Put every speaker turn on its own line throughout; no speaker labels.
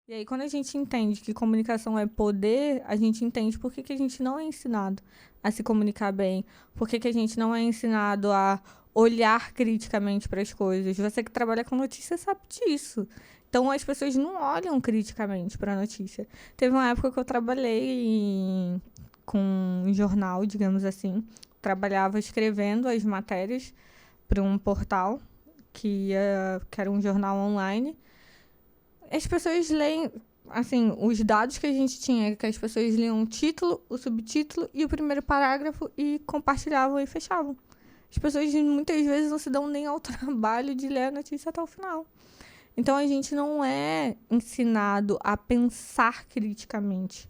E aí, quando a gente entende que comunicação é poder, a gente entende por que que a gente não é ensinado a se comunicar bem, por que que a gente não é ensinado a olhar criticamente para as coisas. Você que trabalha com notícia sabe disso. Então, as pessoas não olham criticamente para a notícia. Teve uma época que eu trabalhei com um jornal, digamos assim. Trabalhava escrevendo as matérias para um portal que era um jornal online. As pessoas leem, assim, os dados que a gente tinha, que as pessoas liam o título, o subtítulo e o primeiro parágrafo e compartilhavam e fechavam. As pessoas muitas vezes não se dão nem ao trabalho de ler a notícia até o final. Então a gente não é ensinado a pensar criticamente.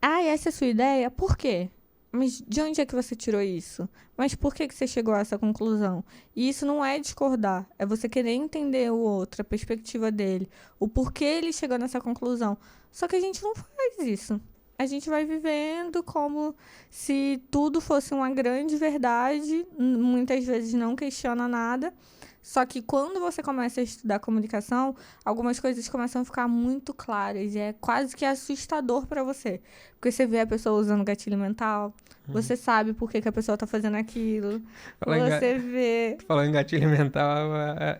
Essa é a sua ideia? Por quê? Mas de onde é que você tirou isso? Mas por que que você chegou a essa conclusão? E isso não é discordar, é você querer entender o outro, a perspectiva dele, o porquê ele chegou nessa conclusão. Só que a gente não faz isso. A gente vai vivendo como se tudo fosse uma grande verdade, muitas vezes não questiona nada. Só que quando você começa a estudar comunicação, algumas coisas começam a ficar muito claras e é quase que assustador para você. Porque você vê a pessoa usando gatilho mental, você sabe por que que a pessoa tá fazendo aquilo, você vê...
Falando em gatilho mental,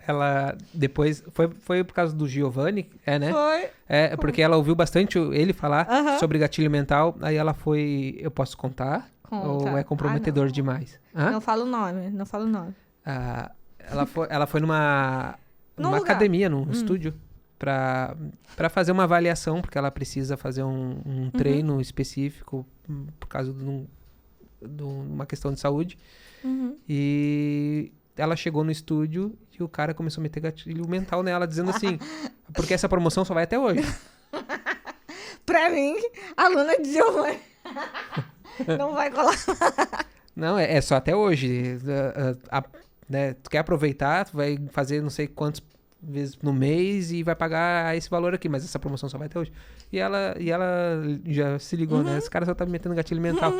ela depois... Foi por causa do Giovanni, né?
Foi.
É, porque ela ouviu bastante ele falar
Aham.
sobre gatilho mental, aí ela foi... Eu posso contar?
Conta.
Ou é comprometedor
não.
demais? Hã?
Não fala o nome, não fala o nome.
Ah, ela foi numa
Num lugar.
academia, num estúdio, pra fazer uma avaliação, porque ela precisa fazer um treino específico por causa de uma questão de saúde.
Uhum.
E ela chegou no estúdio e o cara começou a meter gatilho mental nela, dizendo assim, porque essa promoção só vai até hoje.
Pra mim, aluna de Giovanni. Não vai colar.
Não, é só até hoje. Né, tu quer aproveitar, tu vai fazer não sei quantas vezes no mês e vai pagar esse valor aqui, mas essa promoção só vai até hoje. E ela já se ligou, né? Esse cara só tá me metendo gatilho mental.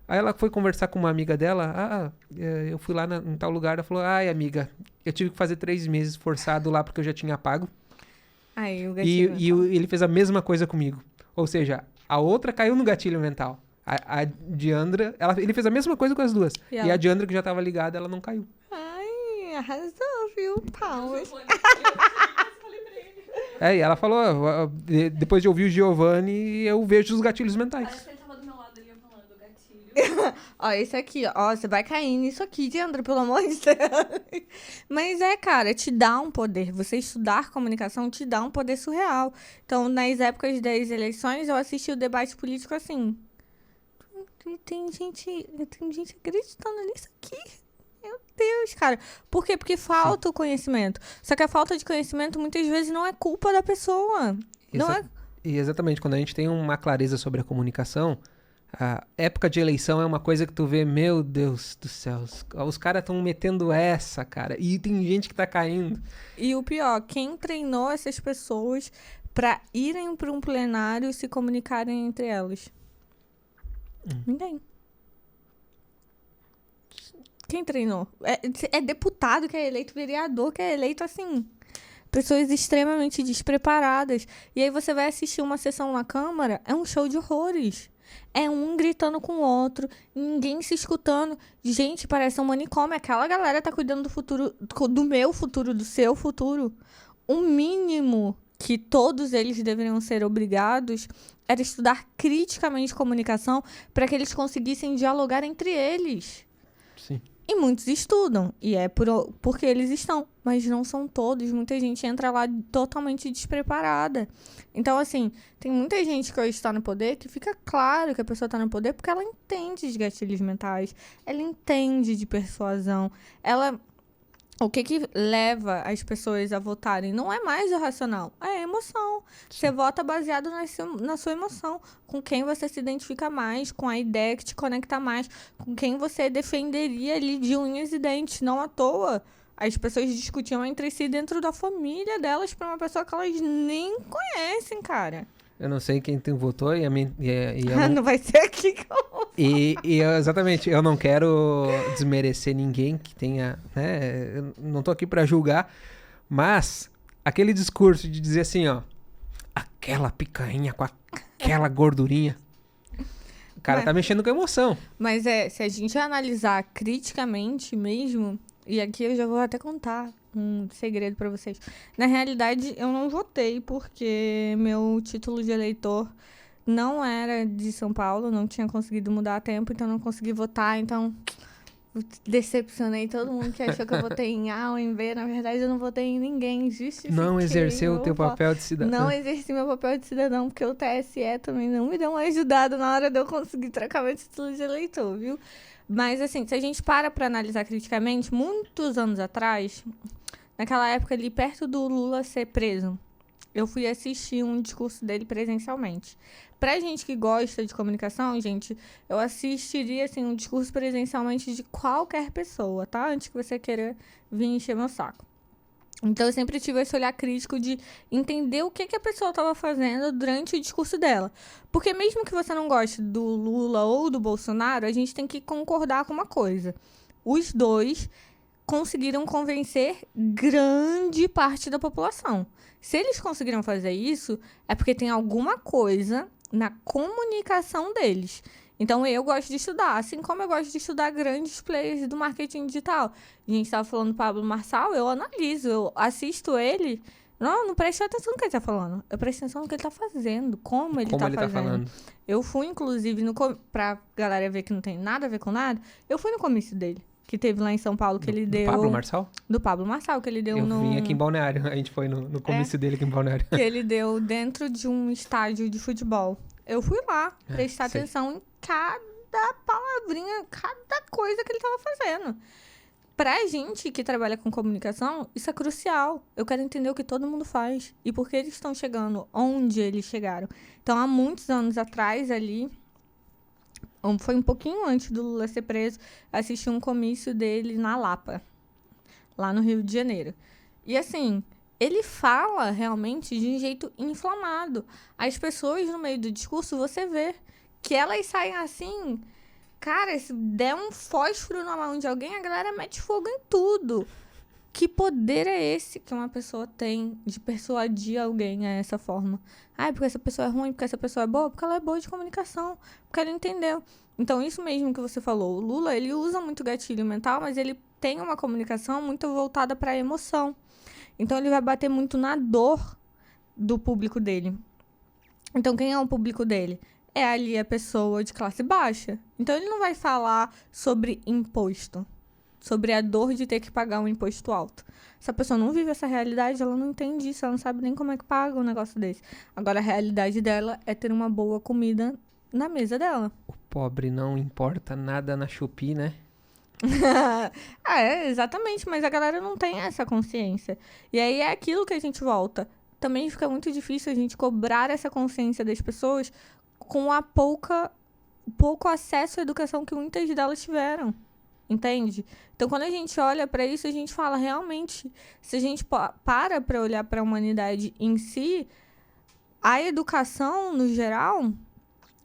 Aí ela foi conversar com uma amiga dela, eu fui lá em tal lugar, ela falou, ai amiga, eu tive que fazer 3 meses forçado lá porque eu já tinha pago.
Aí, o
E,
gatilho
e
mental.
ele fez a mesma coisa comigo. Ou seja, a outra caiu no gatilho mental. A Diandra, ele fez a mesma coisa com as duas.
E
E
ela?
a Diandra, que já tava ligada, ela não caiu.
Ai, arrasou, viu? Palmas.
E ela falou, depois de ouvir o Giovanni, eu vejo os gatilhos mentais.
Parece que ele tava do meu lado ali, eu falando do gatilho.
Ó, esse aqui, ó, você vai cair nisso aqui, Diandra, pelo amor de Deus. Mas cara, te dá um poder. Você estudar comunicação te dá um poder surreal. Então, nas épocas das eleições, eu assisti o debate político assim. Tem gente acreditando nisso aqui. Meu Deus, cara. Por quê? Porque falta o conhecimento. Só que a falta de conhecimento muitas vezes não é culpa da pessoa. Não é...
E exatamente, quando a gente tem uma clareza sobre a comunicação, a época de eleição é uma coisa que tu vê, meu Deus do céu, os caras estão metendo essa, cara, e tem gente que tá caindo.
E o pior, quem treinou essas pessoas pra irem para um plenário e se comunicarem entre elas? Ninguém. Quem treinou? É deputado que é eleito, vereador que é eleito assim. Pessoas extremamente despreparadas. E aí você vai assistir uma sessão na Câmara, é um show de horrores. É um gritando com o outro, ninguém se escutando. Gente, parece um manicômio. Aquela galera tá cuidando do futuro, do meu futuro, do seu futuro. O mínimo que todos eles deveriam ser obrigados era estudar criticamente comunicação para que eles conseguissem dialogar entre eles.
Sim.
E muitos estudam, e é porque eles estão, mas não são todos. Muita gente entra lá totalmente despreparada. Então, assim, tem muita gente que hoje está no poder que fica claro que a pessoa está no poder porque ela entende de gatilhos mentais, ela entende de persuasão, O que leva as pessoas a votarem não é mais o racional, é a emoção. Você vota baseado na sua emoção, com quem você se identifica mais, com a ideia que te conecta mais, com quem você defenderia ali de unhas e dentes. Não à toa, as pessoas discutiam entre si dentro da família delas para uma pessoa que elas nem conhecem, cara.
Eu não sei quem votou e
Não vai ser aqui que eu vou.
Exatamente, eu não quero desmerecer ninguém que tenha, né? Eu não tô aqui pra julgar, mas aquele discurso de dizer assim, ó, aquela picanha com aquela gordurinha. O cara
Mas-
tá mexendo com a emoção.
Mas se a gente analisar criticamente mesmo, e aqui eu já vou até contar um segredo pra vocês. Na realidade, eu não votei porque meu título de eleitor não era de São Paulo, não tinha conseguido mudar a tempo, então não consegui votar, então decepcionei todo mundo que achou que eu votei em A ou em B. Na verdade, eu não votei em ninguém, justifiquei
Não exerceu o
meu
teu
voto.
papel de cidadão.
Não exerci meu papel de cidadão, porque o TSE também não me deu uma ajudada na hora de eu conseguir trocar meu título de eleitor, viu? Mas, assim, se a gente para analisar criticamente, muitos anos atrás, naquela época ali, perto do Lula ser preso, eu fui assistir um discurso dele presencialmente. Pra gente que gosta de comunicação, gente, eu assistiria, assim, um discurso presencialmente de qualquer pessoa, tá? Antes que você queira vir encher meu saco. Então, eu sempre tive esse olhar crítico de entender o que a pessoa estava fazendo durante o discurso dela. Porque mesmo que você não goste do Lula ou do Bolsonaro, a gente tem que concordar com uma coisa. Os dois conseguiram convencer grande parte da população. Se eles conseguiram fazer isso, é porque tem alguma coisa na comunicação deles. Então, eu gosto de estudar, assim como eu gosto de estudar grandes players do marketing digital. A gente estava falando do Pablo Marçal, eu analiso, eu assisto ele. Não presto atenção no que ele está falando. Eu presto atenção no que ele está fazendo, como ele está fazendo.
Falando.
Eu fui, inclusive, pra galera ver que não tem nada a ver com nada, eu fui no comício dele, que teve lá em São Paulo, que ele deu...
Pablo Marçal?
Do Pablo Marçal, que ele deu
Eu vim aqui em Balneário. A gente foi no comício dele aqui em Balneário.
que ele deu dentro de um estádio de futebol. Eu fui lá prestar
sei.
atenção em cada palavrinha, cada coisa que ele estava fazendo. Pra gente que trabalha com comunicação, isso é crucial. Eu quero entender o que todo mundo faz e por que eles estão chegando onde eles chegaram. Então, há muitos anos atrás ali, foi um pouquinho antes do Lula ser preso, assisti um comício dele na Lapa, lá no Rio de Janeiro. E assim, ele fala realmente de um jeito inflamado. As pessoas no meio do discurso, você vê que elas saem assim... Cara, se der um fósforo na mão de alguém, a galera mete fogo em tudo. Que poder é esse que uma pessoa tem de persuadir alguém a essa forma? Ah, porque essa pessoa é ruim, porque essa pessoa é boa? Porque ela é boa de comunicação, porque ela entendeu. Então, isso mesmo que você falou. O Lula, ele usa muito gatilho mental, mas ele tem uma comunicação muito voltada para a emoção. Então, ele vai bater muito na dor do público dele. Então, quem é o público dele? É ali a pessoa de classe baixa. Então, ele não vai falar sobre imposto, sobre a dor de ter que pagar um imposto alto. Se a pessoa não vive essa realidade, ela não entende isso, ela não sabe nem como é que paga um negócio desse. Agora, a realidade dela é ter uma boa comida na mesa dela.
O pobre não importa nada na Shopee, né?
Exatamente, mas a galera não tem essa consciência. E aí é aquilo que a gente volta. Também fica muito difícil a gente cobrar essa consciência das pessoas com a pouco acesso à educação que muitas delas tiveram, entende? Então, quando a gente olha para isso, a gente fala, realmente, se a gente para olhar para a humanidade em si, a educação, no geral,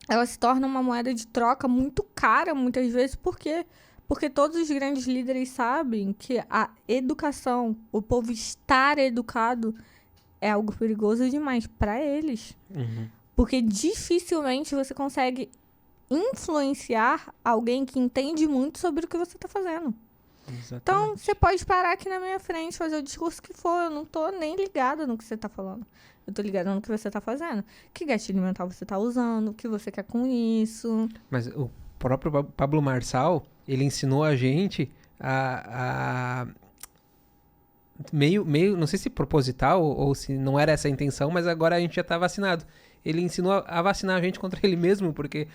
ela se torna uma moeda de troca muito cara, muitas vezes, por quê? Porque todos os grandes líderes sabem que a educação, o povo estar educado, é algo perigoso demais para eles.
Uhum.
Porque dificilmente você consegue influenciar alguém que entende muito sobre o que você está fazendo.
Exatamente.
Então, você pode parar aqui na minha frente, fazer o discurso que for. Eu não tô nem ligada no que você está falando. Eu tô ligada no que você está fazendo. Que gatilho mental você está usando, o que você quer com isso.
Mas o próprio Pablo Marçal, ele ensinou a gente a meio, não sei se proposital ou se não era essa a intenção, mas agora a gente já tá vacinado. Ele ensinou a vacinar a gente contra ele mesmo, porque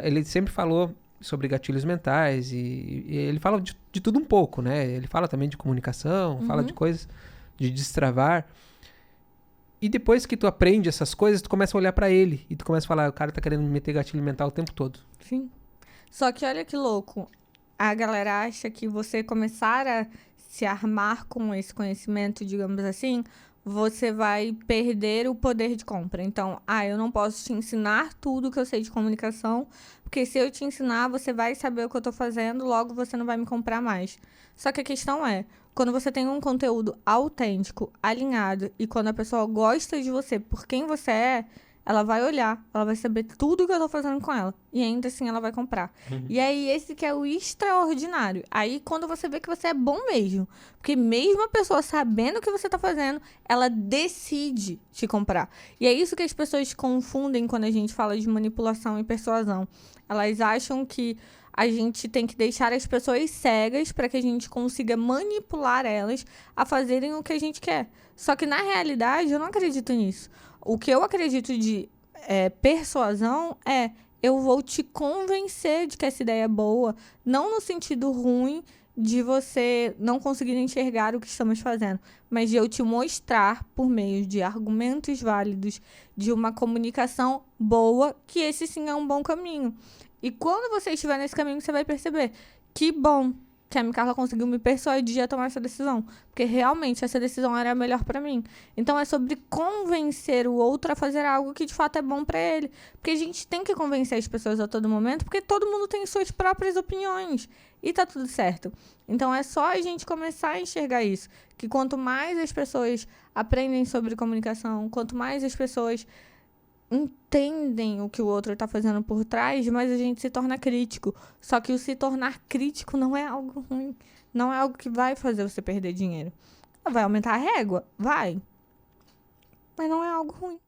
ele sempre falou sobre gatilhos mentais e ele fala de tudo um pouco, né? Ele fala também de comunicação, fala de coisas, de destravar. E depois que tu aprende essas coisas, tu começa a olhar pra ele e tu começa a falar, o cara tá querendo me meter gatilho mental o tempo todo.
Sim. Só que olha que louco. A galera acha que você começar a se armar com esse conhecimento, digamos assim, você vai perder o poder de compra. Então, eu não posso te ensinar tudo que eu sei de comunicação, porque se eu te ensinar, você vai saber o que eu tô fazendo, logo você não vai me comprar mais. Só que a questão é, Quando você tem um conteúdo autêntico, alinhado, e quando a pessoa gosta de você por quem você é, ela vai olhar, ela vai saber tudo que eu tô fazendo com ela. E ainda assim ela vai comprar. E aí, esse que é o extraordinário. Aí, quando você vê que você é bom mesmo. Porque mesmo a pessoa sabendo o que você tá fazendo, ela decide te comprar. E é isso que as pessoas confundem quando a gente fala de manipulação e persuasão. Elas acham que a gente tem que deixar as pessoas cegas para que a gente consiga manipular elas a fazerem o que a gente quer. Só que, na realidade, eu não acredito nisso. O que eu acredito de persuasão é: eu vou te convencer de que essa ideia é boa, não no sentido ruim de você não conseguir enxergar o que estamos fazendo, mas de eu te mostrar, por meio de argumentos válidos, de uma comunicação boa, que esse sim é um bom caminho. E quando você estiver nesse caminho, você vai perceber que bom que a Micarla conseguiu me persuadir a tomar essa decisão. Porque realmente essa decisão era a melhor pra mim. Então é sobre convencer o outro a fazer algo que de fato é bom pra ele. Porque a gente tem que convencer as pessoas a todo momento, porque todo mundo tem suas próprias opiniões. E tá tudo certo. Então é só a gente começar a enxergar isso. Que quanto mais as pessoas aprendem sobre comunicação, quanto mais as pessoas entendem o que o outro está fazendo por trás, mas a gente se torna crítico. Só que o se tornar crítico não é algo ruim. Não é algo que vai fazer você perder dinheiro. Vai aumentar a régua? Vai. Mas não é algo ruim.